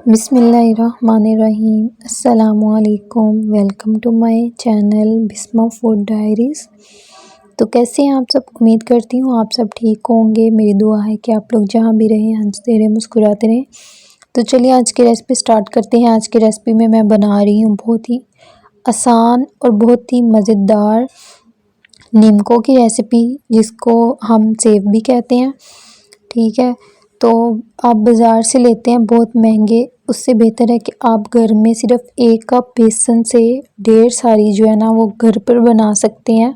बिस्मिल्लाहिर्रहमानिर्रहीम अस्सलामुअलैकुम। Welcome to my channel Bisma food diaries. तो कैसे हैं आप सब? उम्मीद करती हूँ आप सब ठीक होंगे। मेरी दुआ है कि आप लोग जहाँ भी रहें हंसते रहें मुस्कुराते रहें। तो चलिए आज की रेसिपी स्टार्ट करते हैं। आज की रेसिपी में मैं बना रही हूँ बहुत ही आसान और बहुत ही मज़ेदार नीमको की रेसिपी, जिसको हम सेव भी कहते हैं। ठीक है, तो आप बाज़ार से लेते हैं बहुत महंगे, उससे बेहतर है कि आप घर में सिर्फ 1 कप बेसन से ढेर सारी जो है ना वो घर पर बना सकते हैं।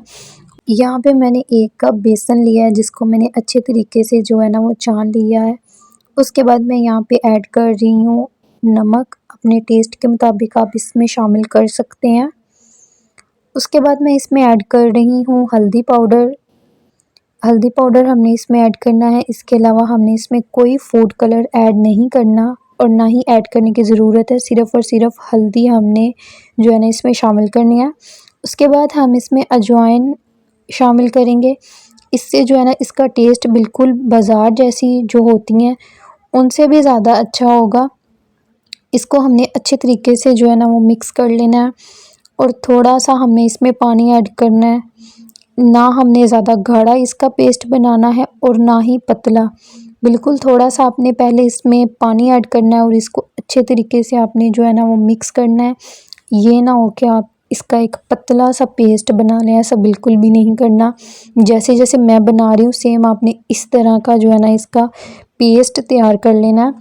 यहाँ पे मैंने 1 कप बेसन लिया है, जिसको मैंने अच्छे तरीके से जो है ना वो छान लिया है। उसके बाद मैं यहाँ पे ऐड कर रही हूँ नमक, अपने टेस्ट के मुताबिक आप इसमें शामिल कर सकते हैं। उसके बाद मैं इसमें ऐड कर रही हूँ हल्दी पाउडर। हल्दी पाउडर हमने इसमें ऐड करना है। इसके अलावा हमने इसमें कोई फूड कलर ऐड नहीं करना और ना ही ऐड करने की ज़रूरत है। सिर्फ़ और सिर्फ हल्दी हमने जो है ना इसमें शामिल करनी है। उसके बाद हम इसमें अजवाइन शामिल करेंगे। इससे जो है ना इसका टेस्ट बिल्कुल बाज़ार जैसी जो होती हैं उनसे भी ज़्यादा अच्छा होगा। इसको हमने अच्छे तरीके से जो है ना वो मिक्स कर लेना है और थोड़ा सा हमने इसमें पानी ऐड करना है। ना हमने ज़्यादा गाढ़ा इसका पेस्ट बनाना है और ना ही पतला, बिल्कुल थोड़ा सा आपने पहले इसमें पानी ऐड करना है और इसको अच्छे तरीके से आपने जो है ना वो मिक्स करना है। ये ना हो कि आप इसका एक पतला सा पेस्ट बना लें, ऐसा बिल्कुल भी नहीं करना। जैसे जैसे मैं बना रही हूँ सेम आपने इस तरह का जो है ना इसका पेस्ट तैयार कर लेना है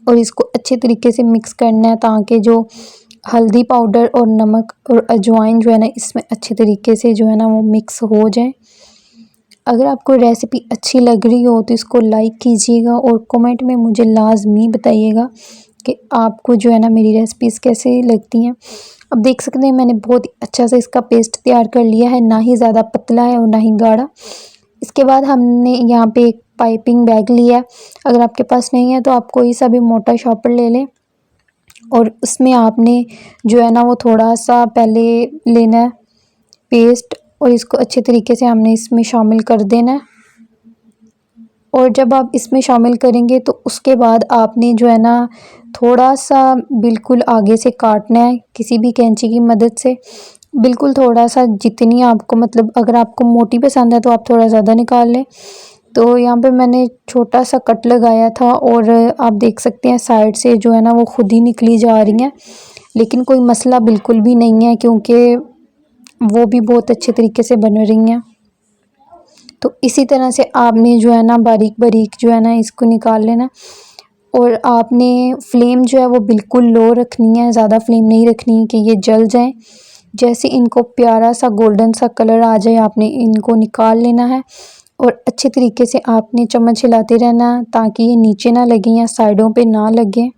और इसको अच्छे तरीके से मिक्स करना है, ताकि जो हल्दी पाउडर और नमक और अजवाइन जो है ना इसमें अच्छे तरीके से जो है ना वो मिक्स हो जाए। अगर आपको रेसिपी अच्छी लग रही हो तो इसको लाइक कीजिएगा और कमेंट में मुझे लाजमी बताइएगा कि आपको जो है ना मेरी रेसिपीज़ कैसे लगती हैं। अब देख सकते हैं मैंने बहुत ही अच्छा सा इसका पेस्ट तैयार कर लिया है, ना ही ज़्यादा पतला है और ना ही गाढ़ा। इसके बाद हमने यहाँ पे एक पाइपिंग बैग लिया है। अगर आपके पास नहीं है तो आप कोई सा भी मोटा शॉपर ले लें और उसमें आपने जो है ना वो थोड़ा सा पहले लेना है पेस्ट और इसको अच्छे तरीके से हमने इसमें शामिल कर देना है। और जब आप इसमें शामिल करेंगे तो उसके बाद आपने जो है ना थोड़ा सा बिल्कुल आगे से काटना है किसी भी कैंची की मदद से। बिल्कुल थोड़ा सा, जितनी आपको मतलब अगर आपको मोटी पसंद है तो आप थोड़ा ज़्यादा निकाल लें। तो यहाँ पे मैंने छोटा सा कट लगाया था और आप देख सकते हैं साइड से जो है ना वो खुद ही निकली जा रही हैं, लेकिन कोई मसला बिल्कुल भी नहीं है क्योंकि वो भी बहुत अच्छे तरीके से बन रही हैं। तो इसी तरह से आपने जो है ना बारीक बारीक जो है ना इसको निकाल लेना और आपने फ्लेम जो है वो बिल्कुल लो रखनी है, ज़्यादा फ्लेम नहीं रखनी कि ये जल जाए। जैसे इनको प्यारा सा गोल्डन सा कलर आ जाए आपने इनको निकाल लेना है और अच्छे तरीके से आपने चम्मच हिलाते रहना ताकि ये नीचे ना लगे या साइडों पे ना लगे।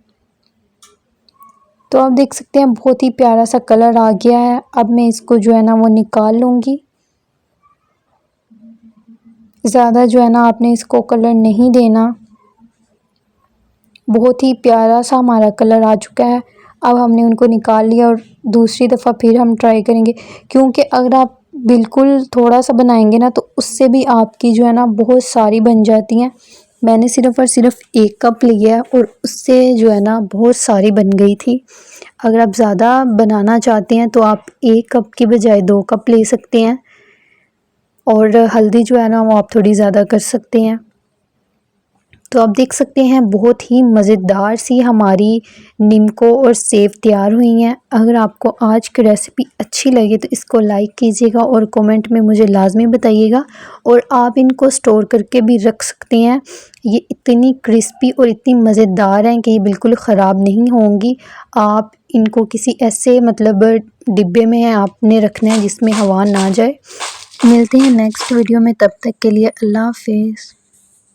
तो आप देख सकते हैं बहुत ही प्यारा सा कलर आ गया है। अब मैं इसको जो है ना वो निकाल लूँगी। ज़्यादा जो है ना आपने इसको कलर नहीं देना। बहुत ही प्यारा सा हमारा कलर आ चुका है। अब हमने उनको निकाल लिया और दूसरी दफ़ा फिर हम ट्राई करेंगे, क्योंकि अगर आप बिल्कुल थोड़ा सा बनाएंगे ना तो उससे भी आपकी जो है ना बहुत सारी बन जाती हैं। मैंने सिर्फ़ और सिर्फ 1 कप लिया है और उससे जो है ना बहुत सारी बन गई थी। अगर आप ज़्यादा बनाना चाहते हैं तो आप 1 कप की बजाय 2 कप ले सकते हैं और हल्दी जो है ना वो आप थोड़ी ज़्यादा कर सकते हैं। तो आप देख सकते हैं बहुत ही मज़ेदार सी हमारी नीमको और सेव तैयार हुई हैं। अगर आपको आज की रेसिपी अच्छी लगे तो इसको लाइक कीजिएगा और कमेंट में मुझे लाजमी बताइएगा। और आप इनको स्टोर करके भी रख सकते हैं। ये इतनी क्रिस्पी और इतनी मज़ेदार हैं कि ये बिल्कुल ख़राब नहीं होंगी। आप इनको किसी ऐसे मतलब डिब्बे में आपने रखना है जिसमें हवा ना जाए। मिलते हैं नेक्स्ट वीडियो में, तब तक के लिए अल्लाह हाफिज़।